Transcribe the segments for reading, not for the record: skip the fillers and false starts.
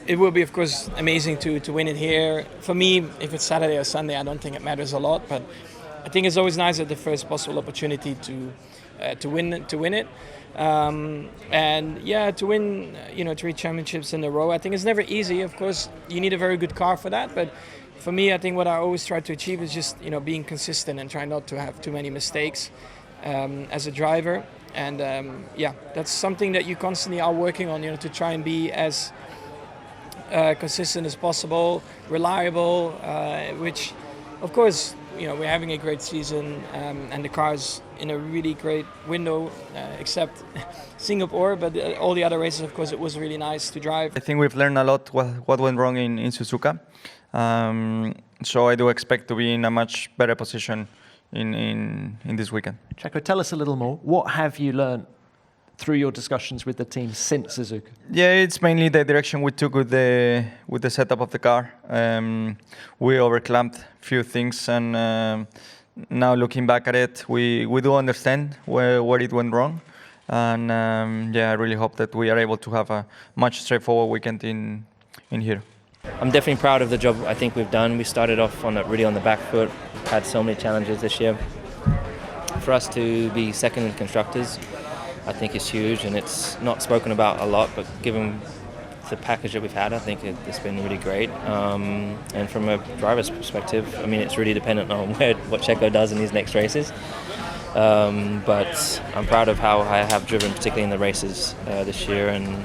it will be, of course, amazing to win it here. For me, if it's Saturday or Sunday, I don't think it matters a lot. But I think it's always nice at the first possible opportunity to win it. And yeah, to win 3 championships in a row, I think it's never easy. Of course, you need a very good car for that. But for me, I think what I always try to achieve is just being consistent and try not to have too many mistakes as a driver. And that's something that you constantly are working on, to try and be as consistent as possible, reliable, which, of course, we're having a great season, and the car's in a really great window, except Singapore, but all the other races, of course, it was really nice to drive. I think we've learned a lot what went wrong in Suzuka, so I do expect to be in a much better position in this weekend. Checo, tell us a little more. What have you learned through your discussions with the team since Suzuka? Yeah, it's mainly the direction we took with the setup of the car. We overclamped a few things, and now looking back at it, we do understand where it went wrong. And I really hope that we are able to have a much straightforward weekend in here. I'm definitely proud of the job I think we've done. We started off really on the back foot, had so many challenges this year. For us to be second in Constructors, I think is huge, and it's not spoken about a lot, but given the package that we've had, I think it's been really great. And from a driver's perspective, I mean, it's really dependent on what Checo does in these next races. But I'm proud of how I have driven, particularly in the races this year, and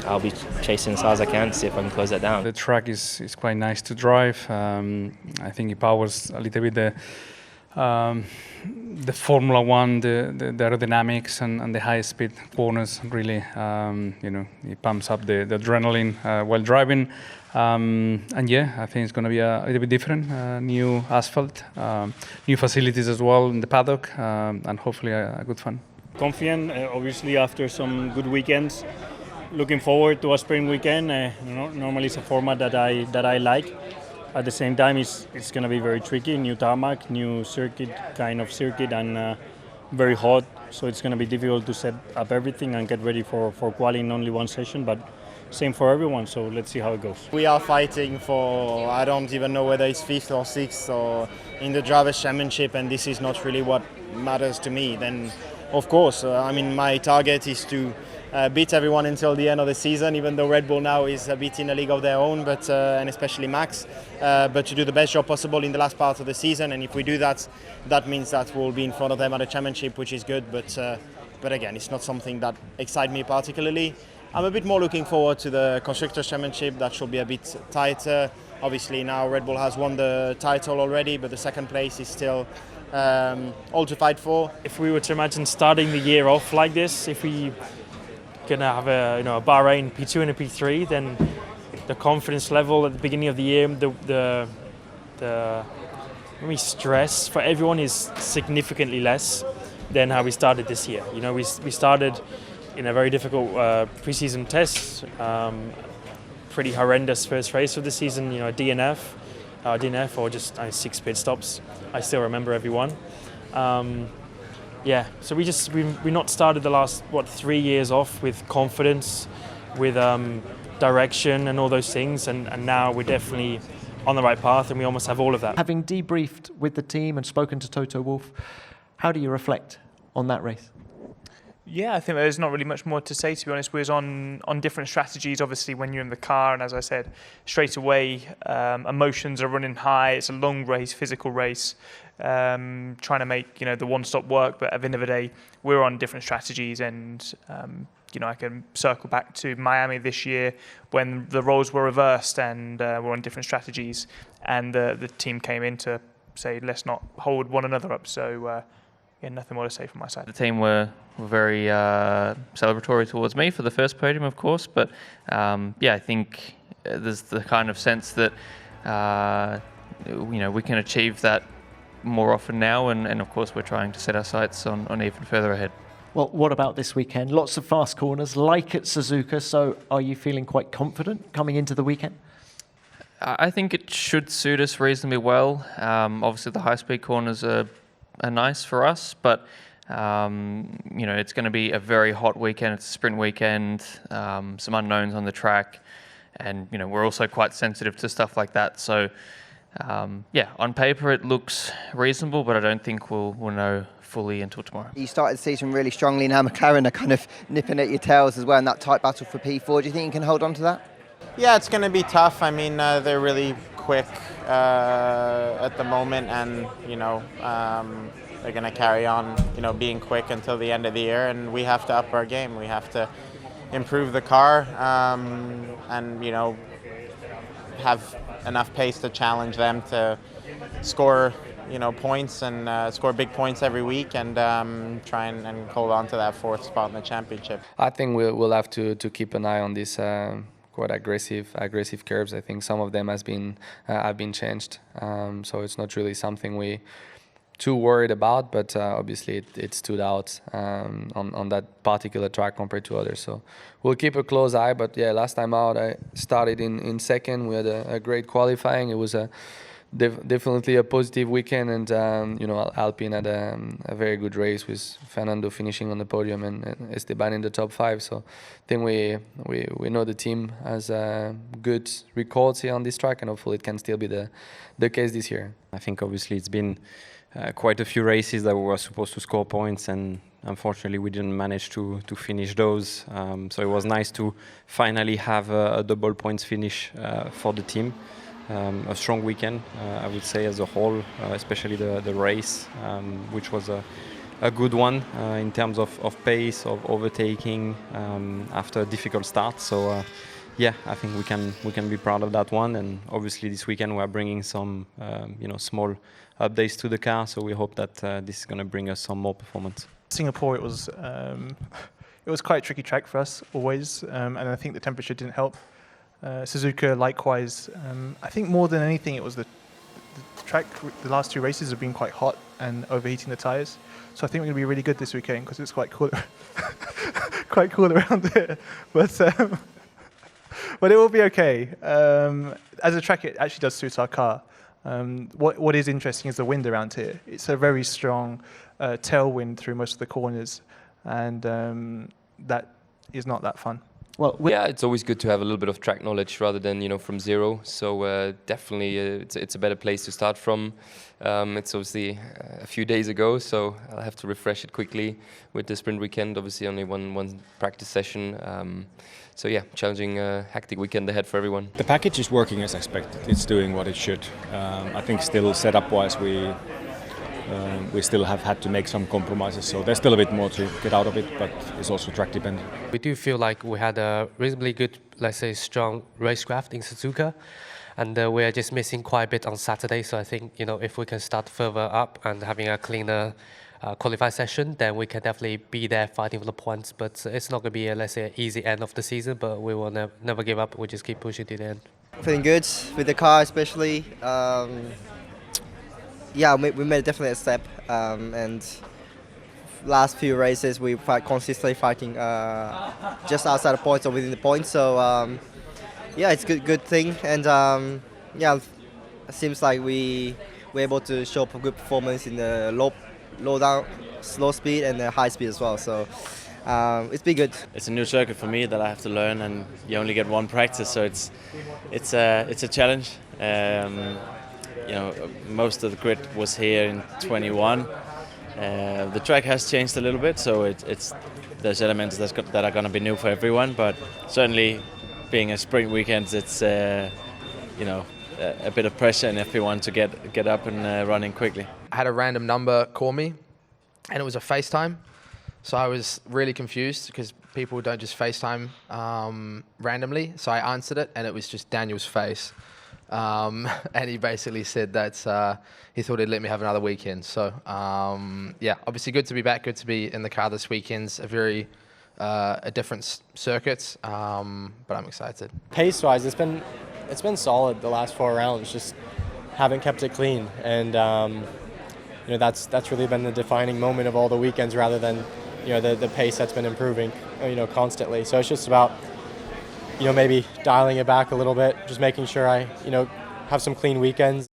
I'll be chasing as hard as I can to see if I can close that down. The track is quite nice to drive. I think it powers a little bit the Formula One, the aerodynamics and the high speed corners. Really, it pumps up the adrenaline while driving. And yeah, I think it's going to be a little bit different. New asphalt, new facilities as well in the paddock, and hopefully a good fun. Confident, obviously, after some good weekends. Looking forward to a sprint weekend. Normally it's a format that I like. At the same time, it's going to be very tricky. New tarmac, new circuit, and very hot. So it's going to be difficult to set up everything and get ready for quali in only one session. But same for everyone. So let's see how it goes. We are fighting for, I don't even know whether it's 5th or 6th or in the Drivers' Championship, and this is not really what matters to me. Then, of course, my target is to beat everyone until the end of the season, even though Red Bull now is a bit in a league of their own, but and especially Max, but to do the best job possible in the last part of the season. And if we do that, that means that we'll be in front of them at the championship, which is good. But again, it's not something that excites me particularly. I'm a bit more looking forward to the Constructors' Championship. That should be a bit tighter. Obviously now Red Bull has won the title already, but the second place is still all to fight for. If we were to imagine starting the year off like this, if we gonna have a Bahrain P2 and a P3, then the confidence level at the beginning of the year, the stress for everyone is significantly less than how we started this year. We started in a very difficult pre-season test, pretty horrendous first race of the season. DNF or just 6 pit stops. I still remember everyone. So we not started the last 3 years off with confidence, with direction and all those things, and now we're definitely on the right path, and we almost have all of that. Having debriefed with the team and spoken to Toto Wolff, how do you reflect on that race? Yeah, I think there's not really much more to say, to be honest. We was on different strategies, obviously, when you're in the car, and as I said, straight away, emotions are running high. It's a long race, physical race, trying to make the one-stop work, but at the end of the day, we're on different strategies, and I can circle back to Miami this year when the roles were reversed and we're on different strategies, and the team came in to say, let's not hold one another up. So nothing more to say from my side. The team were very celebratory towards me for the first podium, of course, but I think there's the kind of sense that we can achieve that more often now, and of course we're trying to set our sights on even further ahead. Well, what about this weekend? Lots of fast corners, like at Suzuka, so are you feeling quite confident coming into the weekend? I think it should suit us reasonably well. Obviously the high-speed corners are nice for us, but it's going to be a very hot weekend. It's a sprint weekend, some unknowns on the track, and we're also quite sensitive to stuff like that. So on paper it looks reasonable, but I don't think we'll know fully until tomorrow. You started the season really strongly, now McLaren are kind of nipping at your tails as well in that tight battle for P4. Do you think you can hold on to that? Yeah, it's going to be tough. I mean, they're really quick at the moment, and they're going to carry on, being quick until the end of the year, and we have to up our game. We have to improve the car, and have enough pace to challenge them to score points and score big points every week, and try and hold on to that 4th spot in the championship. I think we'll have to keep an eye on this quite aggressive curves. I think some of them have been changed, so it's not really something we too worried about, but obviously it stood out on that particular track compared to others. So we'll keep a close eye. But yeah, last time out I started in second. We had a great qualifying. It was definitely a positive weekend, and Alpine had a very good race with Fernando finishing on the podium and Esteban in the top 5. So I think we know the team has good records here on this track, and hopefully it can still be the case this year. I think obviously it's been quite a few races that we were supposed to score points, and unfortunately we didn't manage to finish those. So it was nice to finally have a double points finish for the team. A strong weekend, I would say, as a whole, especially the race, which was a good one in terms of pace, of overtaking after a difficult start. So I think we can be proud of that one. And obviously this weekend we are bringing some small updates to the car. So we hope that this is going to bring us some more performance. Singapore, it was quite a tricky track for us always, and I think the temperature didn't help. Suzuka likewise. I think more than anything it was the track. The last 2 races have been quite hot and overheating the tyres. So I think we're going to be really good this weekend because it's quite cool, quite cool around here. But it will be okay. As a track, it actually does suit our car. What is interesting is the wind around here. It's a very strong tailwind through most of the corners, and that is not that fun. Well, yeah, it's always good to have a little bit of track knowledge rather than from zero. So definitely, it's a better place to start from. It's obviously a few days ago, so I'll have to refresh it quickly with the sprint weekend. Obviously, only one practice session. So yeah, challenging, hectic weekend ahead for everyone. The package is working as expected. It's doing what it should. I think still setup-wise, we still have had to make some compromises, so there's still a bit more to get out of it, but it's also track dependent. We do feel like we had a reasonably good, let's say, strong racecraft in Suzuka, and we're just missing quite a bit on Saturday. So I think if we can start further up and having a cleaner qualify session, then we can definitely be there fighting for the points. But it's not going to be let's say, an easy end of the season, but we will never give up. We just keep pushing to the end. Feeling good with the car, especially. Yeah, we made definitely a step, and last few races we consistently fighting just outside the points or within the points. So yeah, it's a good thing, and yeah, it seems like we're able to show a good performance in the low down, slow speed, and the high speed as well. So it's been good. It's a new circuit for me that I have to learn, and you only get one practice, so it's a challenge. Most of the grid was here in 21. The track has changed a little bit, so there's elements that are going to be new for everyone. But certainly, being a sprint weekend, it's a bit of pressure on everyone to get up and running quickly. I had a random number call me, and it was a FaceTime. So I was really confused because people don't just FaceTime randomly. So I answered it, and it was just Daniel's face. And he basically said that he thought he'd let me have another weekend. So yeah, obviously good to be back, good to be in the car this weekend. A different circuit, but I'm excited. Pace-wise, it's been solid the last 4 rounds. Just haven't kept it clean, and that's really been the defining moment of all the weekends, rather than the pace that's been improving constantly. So it's just about maybe dialing it back a little bit, just making sure I have some clean weekends.